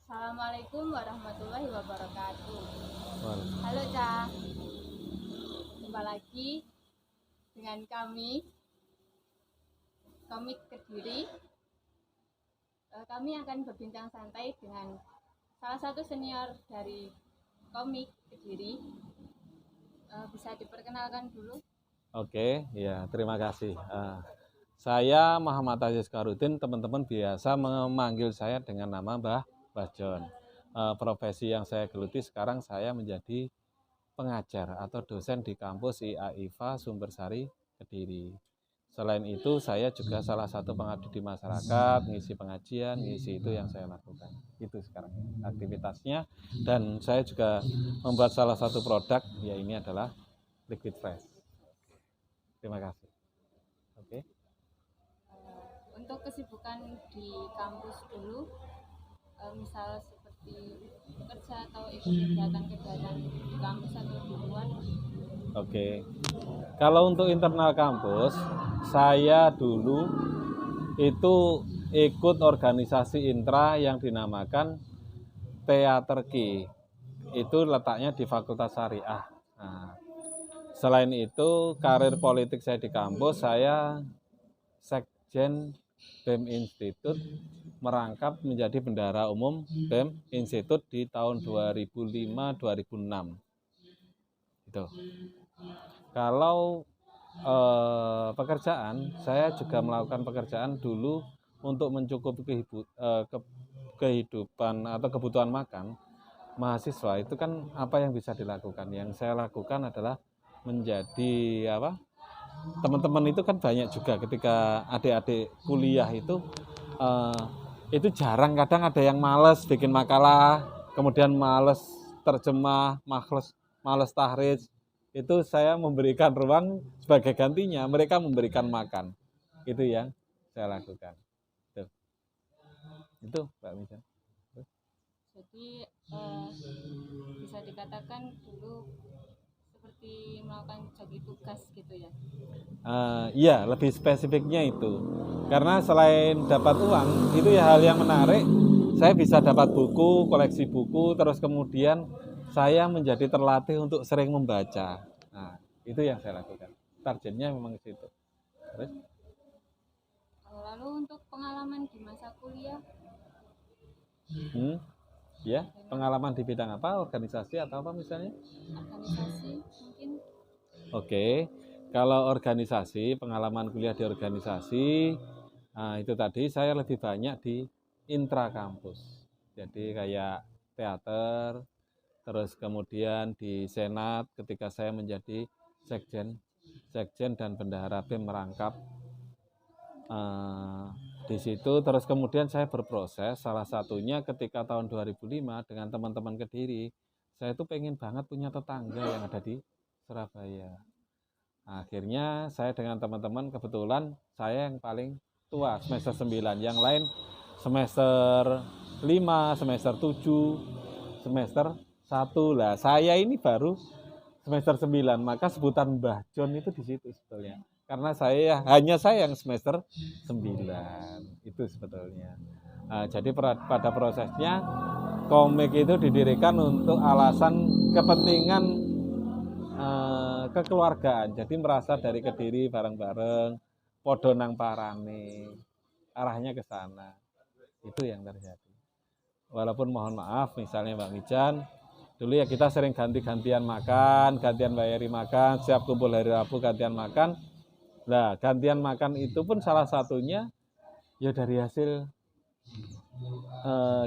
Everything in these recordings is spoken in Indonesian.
Assalamualaikum warahmatullahi wabarakatuh. Wal- Halo Ca, jumpa lagi dengan kami, Komik Kediri. Kami akan berbincang santai dengan salah satu senior dari Komik Kediri. Bisa diperkenalkan dulu? Oke, ya terima kasih. Saya Muhammad Aziz Karudin, teman-teman biasa memanggil saya dengan nama Mbah John. Profesi yang saya geluti sekarang saya menjadi pengajar atau dosen di kampus IAIFA Sumbersari Kediri. Selain itu saya juga salah satu pengabdi di masyarakat, ngisi pengajian, ngisi itu yang saya lakukan. Itu sekarang aktivitasnya, dan saya juga membuat salah satu produk, ya ini adalah Liquid Fresh. Terima kasih. Oke. Untuk kesibukan di kampus dulu, misal seperti bekerja atau ikut kegiatan-kegiatan di kampus atau di luar. Oke. Kalau untuk internal kampus, saya dulu itu ikut organisasi intra yang dinamakan Teaterki. Itu letaknya di Fakultas Syariah. Nah, selain itu, karir politik saya di kampus, saya Sekjen BEM Institut, merangkap menjadi bendahara umum BEM Institut di tahun 2005-2006. Itu. Kalau pekerjaan, saya juga melakukan pekerjaan dulu untuk mencukupi kehidupan atau kebutuhan makan mahasiswa. Itu kan apa yang bisa dilakukan. Yang saya lakukan adalah menjadi apa? Teman-teman itu kan banyak juga ketika adik-adik kuliah eh, itu jarang, kadang ada yang males bikin makalah, kemudian males terjemah, males tahrij. Itu saya memberikan ruang sebagai gantinya, mereka memberikan makan. Itu yang saya lakukan. Tuh. Itu Mbak Misa. Jadi bisa dikatakan dulu seperti melakukan bagi tugas gitu ya. Iya, lebih spesifiknya itu. Karena selain dapat uang, itu ya hal yang menarik. Saya bisa dapat buku, koleksi buku, terus kemudian saya menjadi terlatih untuk sering membaca. Nah, itu yang saya lakukan. Targetnya memang ke situ. Terus, Lalu untuk pengalaman di masa kuliah, hmm, ya, pengalaman di bidang apa? Organisasi atau apa misalnya? organisasi mungkin. Oke, kalau organisasi, pengalaman kuliah di organisasi, nah itu tadi saya lebih banyak di intra kampus. Jadi kayak teater, terus kemudian di senat ketika saya menjadi sekjen, sekjen dan bendahara BEM merangkap eh, di situ. Terus kemudian saya berproses, salah satunya ketika tahun 2005 dengan teman-teman Kediri, saya itu pengen banget punya tetangga yang ada di Surabaya. Akhirnya saya dengan teman-teman, kebetulan saya yang paling tua, semester 9. Yang lain semester 5, semester 7, semester 1. Lah, saya ini baru semester 9. Maka sebutan Mbah John itu di situ sebetulnya. Karena hanya saya yang semester 9. Itu sebetulnya. Nah, jadi pada prosesnya komik itu didirikan untuk alasan kepentingan kekeluargaan. Jadi merasa dari Kediri bareng-bareng, podo nang parane, arahnya ke sana. Itu yang terjadi. Walaupun mohon maaf, misalnya Mbak Mijan, dulu ya kita sering ganti-gantian makan, gantian bayari makan, siap kumpul hari Rabu gantian makan. Nah, gantian makan itu pun salah satunya ya dari hasil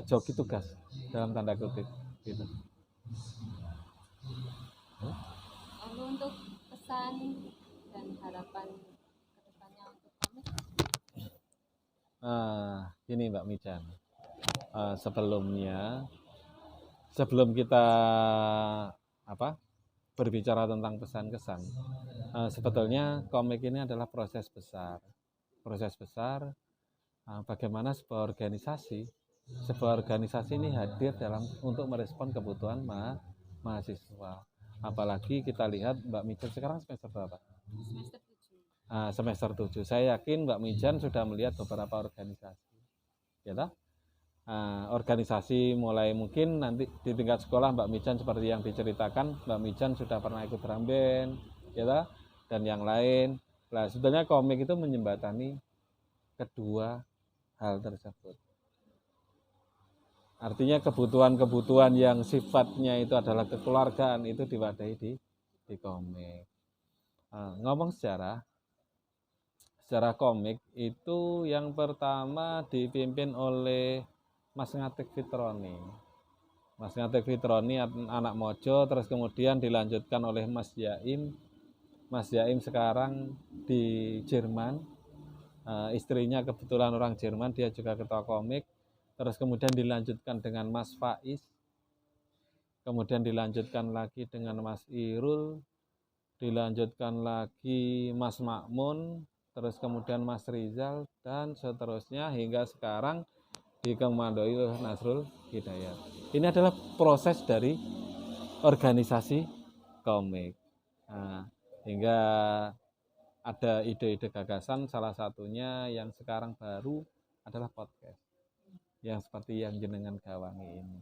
joki tugas dalam tanda kutip gitu. Lalu untuk pesan dan harapan kedepannya untuk kami. Ini Mbak Mijan, sebelum kita apa berbicara tentang pesan kesan, sebetulnya komik ini adalah proses besar bagaimana sebuah organisasi ini hadir untuk merespon kebutuhan mahasiswa. Apalagi kita lihat Mbak Mijan sekarang semester berapa? Semester 7. Semester 7. Saya yakin Mbak Mijan sudah melihat beberapa organisasi, ya toh? organisasi, mulai mungkin nanti di tingkat sekolah Mbak Mijan seperti yang diceritakan, Mbak Mijan sudah pernah ikut drum band, ya toh, dan yang lain. Nah, sebetulnya komik itu menjembatani kedua hal tersebut. Artinya kebutuhan-kebutuhan yang sifatnya itu adalah kekeluargaan itu diwadahi di komik. Ngomong sejarah komik itu yang pertama dipimpin oleh Mas Ngatik Fitroni. Mas Ngatik Fitroni anak Mojo, terus kemudian dilanjutkan oleh Mas Yaim. Mas Yaim sekarang di Jerman. Istrinya kebetulan orang Jerman, dia juga ketua komik. Terus kemudian dilanjutkan dengan Mas Faiz. Kemudian dilanjutkan lagi dengan Mas Irul. Dilanjutkan lagi Mas Makmun, terus kemudian Mas Rizal, dan seterusnya hingga sekarang dikomandoi oleh Nasrul Hidayat. Ini adalah proses dari organisasi komik. Hingga ada ide-ide gagasan, salah satunya yang sekarang baru adalah podcast, yang seperti yang jenengan gawangi ini.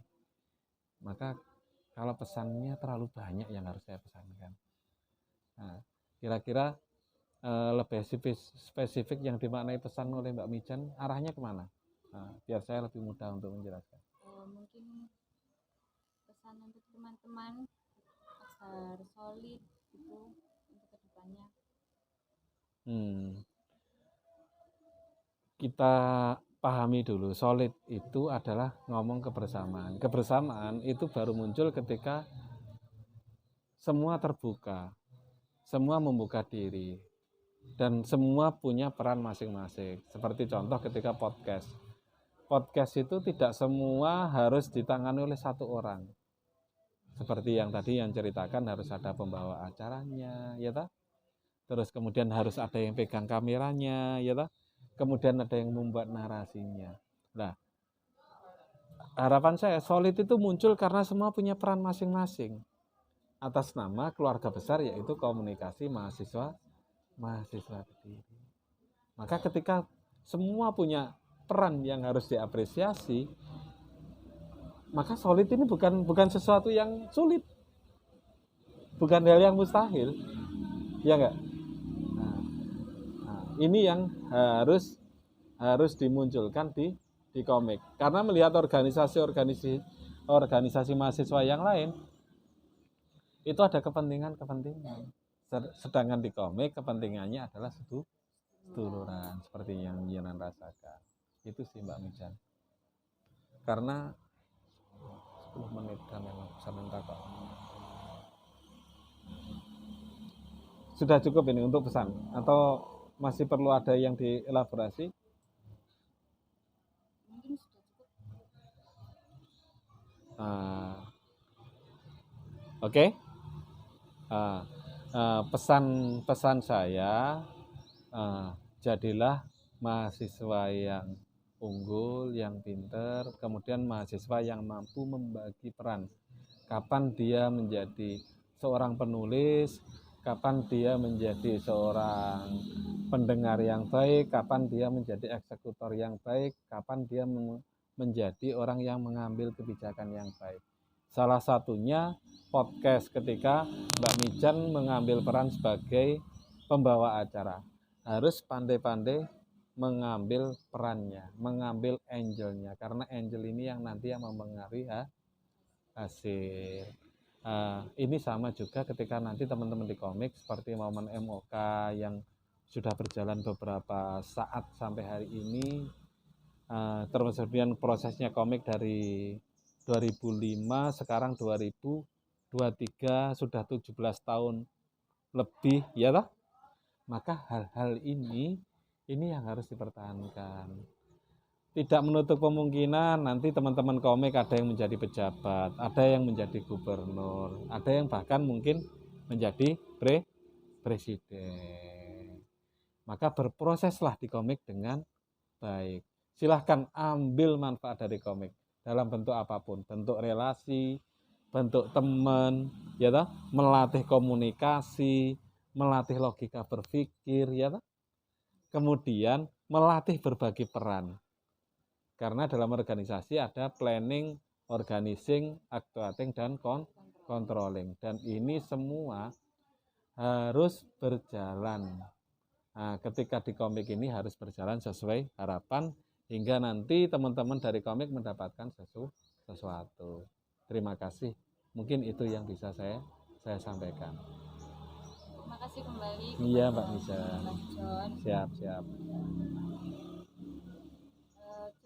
Maka kalau pesannya terlalu banyak yang harus saya pesankan. Kira-kira lebih spesifik yang dimaknai pesan oleh Mbak Mijan arahnya kemana? Biar saya lebih mudah untuk menjelaskan. Mungkin pesan untuk teman-teman agar solid itu untuk kedepannya. Kita pahami dulu, solid itu adalah ngomong kebersamaan. Kebersamaan itu baru muncul ketika semua terbuka, semua membuka diri, dan semua punya peran masing-masing. Seperti contoh ketika podcast. Podcast itu tidak semua harus ditangani oleh satu orang. Seperti yang tadi yang ceritakan, harus ada pembawa acaranya, ya toh? Terus kemudian harus ada yang pegang kameranya, ya toh? Kemudian ada yang membuat narasinya. Nah, harapan saya solid itu muncul karena semua punya peran masing-masing atas nama keluarga besar, yaitu komunikasi mahasiswa Kediri. Maka ketika semua punya peran yang harus diapresiasi, maka solid ini bukan sesuatu yang sulit, bukan hal yang mustahil, ya enggak? Ini yang harus dimunculkan di komik, karena melihat organisasi mahasiswa yang lain itu ada kepentingan. Sedangkan di komik kepentingannya adalah seduluran, seperti yang Yenan rasakan. Itu sih Mbak Mijan. Karena 10 menit dan memang bisa minta kok. Sudah cukup ini untuk pesan atau masih perlu ada yang dielaborasi? Mungkin sudah cukup. Oke. Pesan saya, jadilah mahasiswa yang unggul, yang pinter, kemudian mahasiswa yang mampu membagi peran. Kapan dia menjadi seorang penulis, kapan dia menjadi seorang pendengar yang baik, kapan dia menjadi eksekutor yang baik, kapan dia menjadi orang yang mengambil kebijakan yang baik. Salah satunya podcast, ketika Mbak Mijan mengambil peran sebagai pembawa acara. Harus pandai-pandai mengambil perannya, mengambil angelnya, karena angel ini yang nanti yang mempengaruhi hasil. Ini sama juga ketika nanti teman-teman di komik seperti momen MOK yang sudah berjalan beberapa saat sampai hari ini, terus kemudian prosesnya komik dari 2005 sekarang 2023 sudah 17 tahun lebih, ya toh? Maka hal-hal ini yang harus dipertahankan. Tidak menutup kemungkinan nanti teman-teman komik ada yang menjadi pejabat, ada yang menjadi gubernur, ada yang bahkan mungkin menjadi presiden. Maka berproseslah di komik dengan baik. Silahkan ambil manfaat dari komik dalam bentuk apapun, bentuk relasi, bentuk teman, ya toh, melatih komunikasi, melatih logika berpikir, ya toh. Kemudian melatih berbagi peran. Karena dalam organisasi ada planning, organizing, actuating, dan controlling. Dan ini semua harus berjalan. Nah, ketika di komik ini harus berjalan sesuai harapan, hingga nanti teman-teman dari komik mendapatkan sesuatu. Terima kasih. Mungkin itu yang bisa saya sampaikan. Terima kasih kembali. Iya, Mbak Nisa. Mas John. Siap.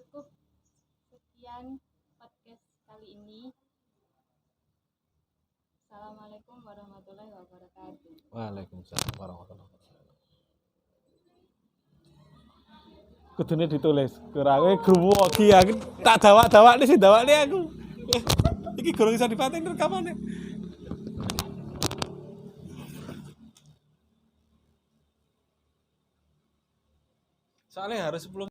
Cukup sekian podcast kali ini. Assalamualaikum warahmatullahi wabarakatuh. Waalaikumsalam warahmatullahi wabarakatuh. Kudune ditulis, kurangnya growogi aku tak dawak-dawak sih dawakne aku. Iki gorong iso dipateni rekamane. Soalnya harus 10